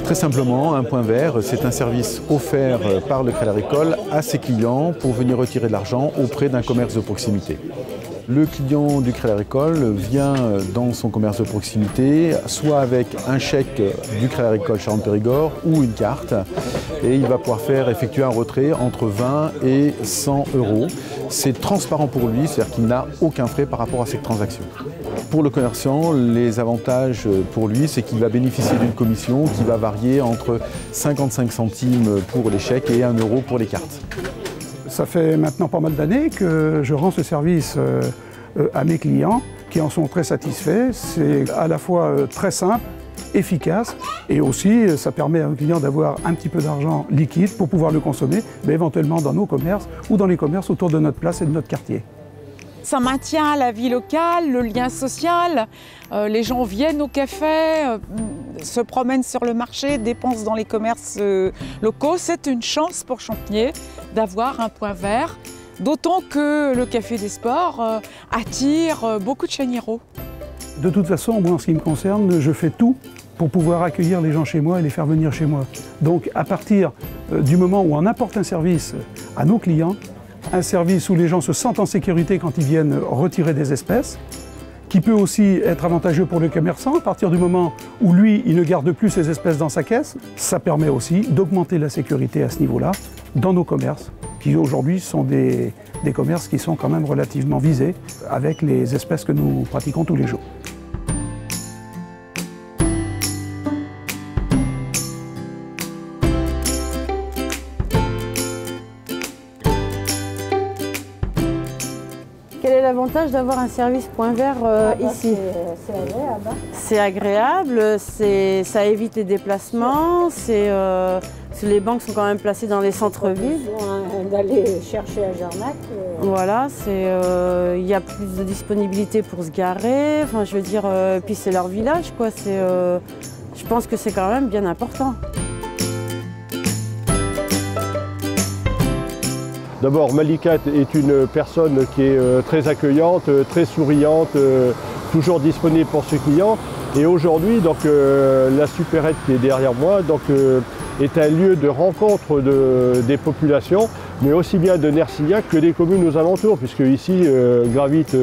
Très simplement, un point vert, c'est un service offert par le Crédit Agricole à ses clients pour venir retirer de l'argent auprès d'un commerce de proximité. Le client du Crédit Agricole vient dans son commerce de proximité, soit avec un chèque du Crédit Agricole Charente-Périgord ou une carte, et il va pouvoir effectuer un retrait entre 20 et 100 euros. C'est transparent pour lui, c'est-à-dire qu'il n'a aucun frais par rapport à cette transaction. Pour le commerçant, les avantages pour lui, c'est qu'il va bénéficier d'une commission qui va varier entre 55 centimes pour les chèques et 1 euro pour les cartes. Ça fait maintenant pas mal d'années que je rends ce service à mes clients qui en sont très satisfaits. C'est à la fois très simple, efficace et aussi ça permet à un client d'avoir un petit peu d'argent liquide pour pouvoir le consommer, mais éventuellement dans nos commerces ou dans les commerces autour de notre place et de notre quartier. Ça maintient la vie locale, le lien social. Les gens viennent au café, se promènent sur le marché, dépensent dans les commerces locaux. C'est une chance pour Champniers d'avoir un point vert, d'autant que le Café des Sports attire beaucoup de Chagnéros. De toute façon, moi en ce qui me concerne, je fais tout pour pouvoir accueillir les gens chez moi et les faire venir chez moi. Donc à partir du moment où on apporte un service à nos clients, un service où les gens se sentent en sécurité quand ils viennent retirer des espèces, qui peut aussi être avantageux pour le commerçant à partir du moment où lui, il ne garde plus ses espèces dans sa caisse. Ça permet aussi d'augmenter la sécurité à ce niveau-là dans nos commerces, qui aujourd'hui sont des commerces qui sont quand même relativement visés avec les espèces que nous pratiquons tous les jours. Quel est l'avantage d'avoir un service point vert ici? C'est agréable. C'est agréable, ça évite les déplacements, les banques sont quand même placées dans les centres-villes. D'aller chercher à Jarnac. Voilà, il y a plus de disponibilité pour se garer, enfin, je veux dire, puis c'est leur village, quoi. Je pense que c'est quand même bien important. D'abord, Malika est une personne qui est très accueillante, très souriante, toujours disponible pour ses clients. Et aujourd'hui, donc, la supérette qui est derrière moi est un lieu de rencontre des populations, mais aussi bien de Nercignac que des communes aux alentours, puisque ici gravitent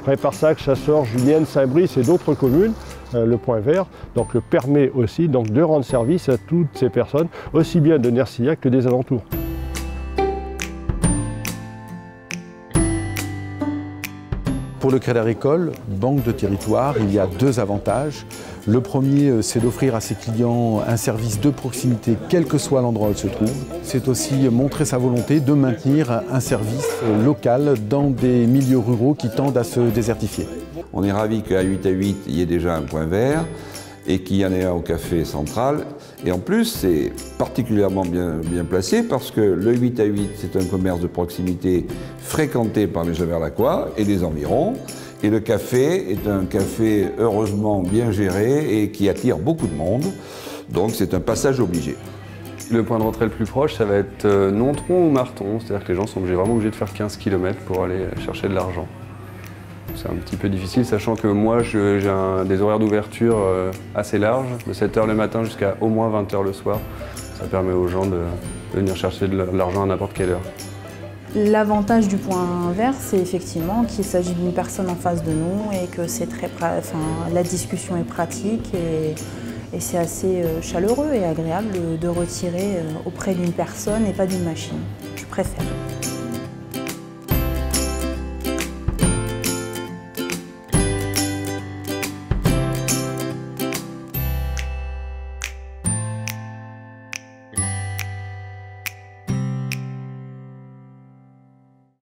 Réparsac, Chasseurs, Julienne, Saint-Brice et d'autres communes. Le point vert permet aussi de rendre service à toutes ces personnes, aussi bien de Nercignac que des alentours. Pour le Crédit Agricole, banque de territoire, il y a deux avantages. Le premier, c'est d'offrir à ses clients un service de proximité, quel que soit l'endroit où il se trouve. C'est aussi montrer sa volonté de maintenir un service local dans des milieux ruraux qui tendent à se désertifier. On est ravis qu'à 8 il y ait déjà un point vert et qu'il y en ait un au Café Central. Et en plus, c'est particulièrement bien placé parce que le 8 à 8, c'est un commerce de proximité fréquenté par les Javerlacois et les environs. Et le café est un café heureusement bien géré et qui attire beaucoup de monde. Donc c'est un passage obligé. Le point de rentrée le plus proche, ça va être Nontron ou Marton. C'est-à-dire que les gens sont vraiment obligés de faire 15 km pour aller chercher de l'argent. C'est un petit peu difficile, sachant que moi, j'ai des horaires d'ouverture assez larges, de 7 h le matin jusqu'à au moins 20 h le soir. Ça permet aux gens de venir chercher de l'argent à n'importe quelle heure. L'avantage du point vert, c'est effectivement qu'il s'agit d'une personne en face de nous et que la discussion est pratique et c'est assez chaleureux et agréable de retirer auprès d'une personne et pas d'une machine. Je préfère.